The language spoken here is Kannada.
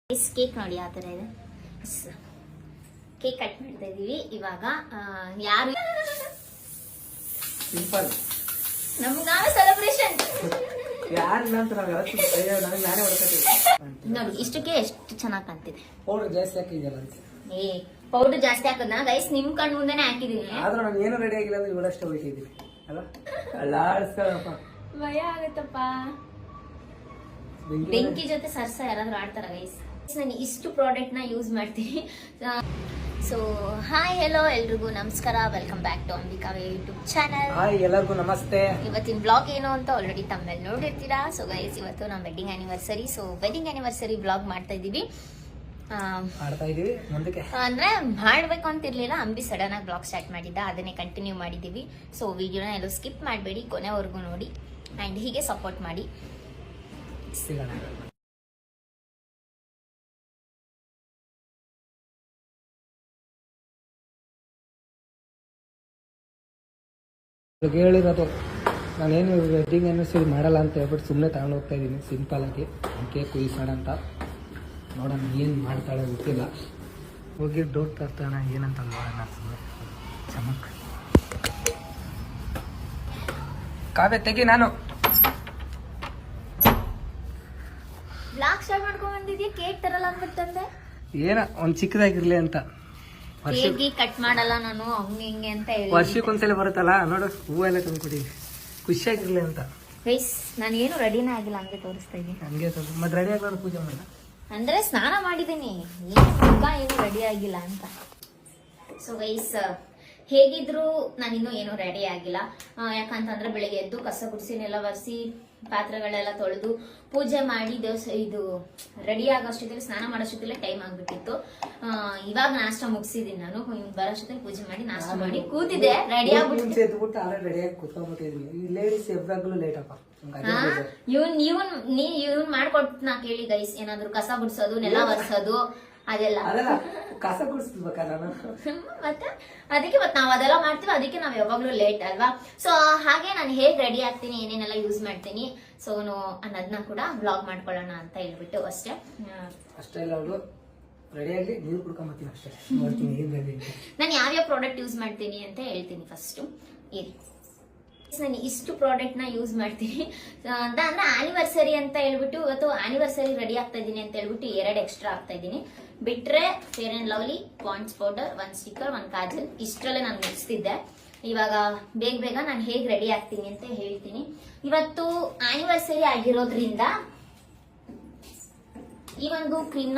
ಕೇಕ್ ನೋಡಿ ಆ ತರ ಇದೆ. ಕೇಕ್ ಕಟ್ ಮಾಡ್ತಾ ಇದೀವಿ ಇವಾಗ. ಯಾರು ನಮ್ಗೆ ನಾವೇ ಸೆಲೆಬ್ರೇಷನ್ ನೋಡಿ. ಇಷ್ಟಕ್ಕೆ ಎಷ್ಟು ಚೆನ್ನಾಗಿ ಕಾಣ್ತಿದೆ. ಪೌಡರ್ ಜಾಸ್ತಿ ಹಾಕಿದ್ಯಲ್ಲ ಪೌಡರ್ ಜಾಸ್ತಿ ಹಾಕದ್ನ ಗೈಸ್ ನಿಮ್ ಕಣ್ ಮುಂದೆನೆ ಹಾಕಿದೀನಿ. ಆದ್ರೂ ನಾನು ಏನು ರೆಡಿ ಆಗಿಲ್ಲ ಅಂದ್ರೆ ಇವಳಷ್ಟೇ ಹೋಗಿದ್ದೀನಿ ಅಲ್ಲ. ಅಲ್ಲಾಡ್ಸ್ತಾರಪ್ಪ, ಭಯ ಆಗತ್ತಪ್ಪ. ಬೆಂಕಿ ಜೊತೆ ಸರ್ಸ ಯಾರಾದ್ರೂ ಆಡ್ತಾರ ಗೈಸ್? ನಾನು ಇಷ್ಟು ಪ್ರಾಡಕ್ಟ್ ನ ಯೂಸ್ ಮಾಡ್ತೀನಿ. ಸೊ ಹಾಯ್ ಹೆಲೋ ಎಲ್ರಿಗೂ ನಮಸ್ಕಾರ, welcome back to Ambika YouTube channel. Hi ಎಲ್ಲರಿಗೂ ನಮಸ್ತೆ. ಇವತ್ತಿನ ಬ್ಲಾಗ್ ಏನು ಅಂತ ಆಲ್ರೆಡಿ ತಮ್ಮಲ್ಲಿ ನೋಡಿರ್ತೀರಾ. ಸೊ ಗೈಸ್ ಇವತ್ತು ನಮ್ಮ wedding anniversary. So wedding anniversary blog ಮಾಡ್ತಾ ಇದೀವಿ. ಮುಂದಕ್ಕೆ ಅಂದ್ರೆ ಮಾಡ್ಬೇಕು ಅಂತಿರ್ಲಿಲ್ಲ, ಅಂಬಿ ಸಡನ್ ಆಗಿ ಬ್ಲಾಗ್ ಸ್ಟಾರ್ಟ್ ಮಾಡಿದ್ದ, ಅದನ್ನೇ ಕಂಟಿನ್ಯೂ ಮಾಡಿದೀವಿ. ಸೊ ವಿಡಿಯೋನ ಎಲ್ಲೂ ಸ್ಕಿಪ್ ಮಾಡಬೇಡಿ, ಕೊನೆವರೆಗೂ ನೋಡಿ ಅಂಡ್ ಹೀಗೆ ಸಪೋರ್ಟ್ ಮಾಡಿ. ಸಿಗೋಣ. ಹೇಳಿರೋದು ನಾನೇನು ವೆಡ್ಡಿಂಗ್ ಆನಿವರ್ಸರಿ ಮಾಡಲ್ಲ ಅಂತ ಹೇಳ್ಬಿಟ್ಟು ಸುಮ್ಮನೆ ತಗೊಂಡು ಹೋಗ್ತಾ ಇದ್ದೀನಿ ಸಿಂಪಲ್ ಆಗಿ. ಕೇಕ್ ಕುಯ್ಸೋಣ ಅಂತ ನೋಡೋಣ, ಏನು ಮಾಡ್ತಾಳೆ ಗೊತ್ತಿಲ್ಲ. ಹೋಗಿ ಡೌಟ್ ತರ್ತಾನ ಏನಂತ ನೋಡೋಣ. ಸುಮ್ಮನೆ ಚಮಕ್ ಕಾವ್ಯ ತೆಗಿ. ನಾನು ಬ್ಲಾಗ್ ಸ್ಟಾರ್ಟ್ ಮಾಡ್ಕೊಂಡ್ ಬಂದಿದ್ಯಾ, ಕೇಕ್ ತರಲ್ಲ ಅಂದ್ಬಿಟ್ಟಂತೆ. ಏನ ಒಂದ್ ಚಿಕ್ಕದಾಗಿರ್ಲಿ ಅಂತ. ಕೇಕ್ ಕಟ್ ಮಾಡಲ್ಲ ನಾನು ಹಂಗೆ ಹಿಂಗೆ ಅಂತ ಹೇಳಿ ವರ್ಷಕ್ಕೊಂದ್ಸಲ ಬರುತ್ತಲ್ಲ ನೋಡು, ಹೂವೆಲ್ಲ ತಂದ್ಕೊಟ್ಟಿದ್ವಿ ಖುಷಿಯಾಗಿರ್ಲಿ ಅಂತ. ಗೈಸ್ ನಾನು ಏನು ರೆಡಿನೇ ಆಗಿಲ್ಲ, ಹಂಗೆ ತೋರಿಸ್ತಾ ಇದ್ದೀನಿ. ಹಂಗೆ ಮತ್ತೆ ರೆಡಿ ಆಗ್ಲಾರ ಪೂಜೆ ಮಾಡ ಅಂದ್ರೆ ಸ್ನಾನ ಮಾಡಿದ್ದೀನಿ, ಏನು ರೆಡಿ ಆಗಿಲ್ಲ ಅಂತ. ಸೊ ಗೈಸ್ ಹೇಗಿದ್ರು ನಾನಿನ್ನೂ ಏನು ರೆಡಿ ಆಗಿಲ್ಲ. ಯಾಕಂತಂದ್ರೆ ಬೆಳಿಗ್ಗೆ ಎದ್ದು ಕಸ ಗುಡಿಸಿನೆಲ್ಲ ಒರೆಸಿ ಪಾತ್ರೆಗಳೆಲ್ಲ ತೊಳೆದು ಪೂಜೆ ಮಾಡಿ ಇದು ರೆಡಿ ಆಗೋಷ್ಟೊತ್ತಿಗೆ, ಸ್ನಾನ ಮಾಡೋಷ್ಟೊತ್ತಿಗೆ ಟೈಮ್ ಆಗ್ಬಿಟ್ಟಿತ್ತು. ಇವಾಗ ನಾಷ್ಟ ಮುಗಿಸಿದೀನಿ ನಾನು. ಬರೋಷ್ಟೊತ್ತಿಗೆ ಪೂಜೆ ಮಾಡಿ ನಾಷ್ಟ ಮಾಡಿ ಕೂತಿದ್ದೆ, ರೆಡಿ ಆಗ್ಬಿಟ್ಟು ಇವನ್ ಮಾಡ್ಕೊಟ್ ನಾ ಕೇಳಿ ಗೈಸ್, ಏನಾದ್ರು ಕಸ ಗುಡ್ಸೋದು, ನೆಲ ಒರೆಸೋದು ಅದೆಲ್ಲ ಕಸ ಗುಡಿಸ್ಬೇಕಲ್ಲ ಮತ್ತೆ ಅದಕ್ಕೆ ನಾವ್ ಅದೆಲ್ಲ ಮಾಡ್ತೀವಿ. ಅದಕ್ಕೆ ನಾವ್ ಯಾವಾಗ್ಲೂ ಲೇಟ್ ಅಲ್ವಾ. ಸೊ ಹಾಗೆ ನಾನು ಹೇಗ್ ರೆಡಿ ಆಗ್ತೀನಿ, ಏನೇನೆಲ್ಲ ಯೂಸ್ ಮಾಡ್ತೀನಿ ಸೊ ಅನ್ನೋದನ್ನ ಕೂಡ ಬ್ಲಾಗ್ ಮಾಡ್ಕೊಳ್ಳೋಣ ಅಂತ ಹೇಳ್ಬಿಟ್ಟು ಅಷ್ಟೇ. ಅಷ್ಟೆಲ್ಲ ಅವಳು ರೆಡಿ ಆಗಿ ನೀರು ಕುಡ್ಕೊಂಬತ್ತೀನಿ ಅಷ್ಟೇ. ನೋಡ್ತೀನಿ ಏನ್ ರೆಡಿ. ನಾನು ಯಾವ್ಯಾವ ಪ್ರಾಡಕ್ಟ್ ಯೂಸ್ ಮಾಡ್ತೀನಿ ಅಂತ ಹೇಳ್ತೀನಿ ಫಸ್ಟ್. ಇರಿ, ನಾನು ಇಷ್ಟು ಪ್ರಾಡಕ್ಟ್ ನ ಯೂಸ್ ಮಾಡ್ತೀನಿ ಅಂತ ಅಂದ್ರೆ ಆನಿವರ್ಸರಿ ಅಂತ ಹೇಳ್ಬಿಟ್ಟು ಇವತ್ತು ಆನಿವರ್ಸರಿ ರೆಡಿ ಆಗ್ತಾ ಇದೀನಿ ಅಂತ ಹೇಳ್ಬಿಟ್ಟು 2 ಎಕ್ಸ್ಟ್ರಾ ಆಗ್ತಾ ಇದೀನಿ. ಬಿಟ್ರೆ fair and lovely, Pond's powder, 1 sticker, 1 ಕಾಜಲ್, ಇಷ್ಟರಲ್ಲೇ ನಾನು ಮುಗಿಸ್ತಿದ್ದೆ. ಇವಾಗ ಬೇಗ ನಾನು ಹೇಗ್ ರೆಡಿ ಆಗ್ತೀನಿ ಅಂತ ಹೇಳ್ತೀನಿ. ಇವತ್ತು ಆನಿವರ್ಸರಿ ಆಗಿರೋದ್ರಿಂದ ಈ ಒಂದು ಕ್ರೀಮ್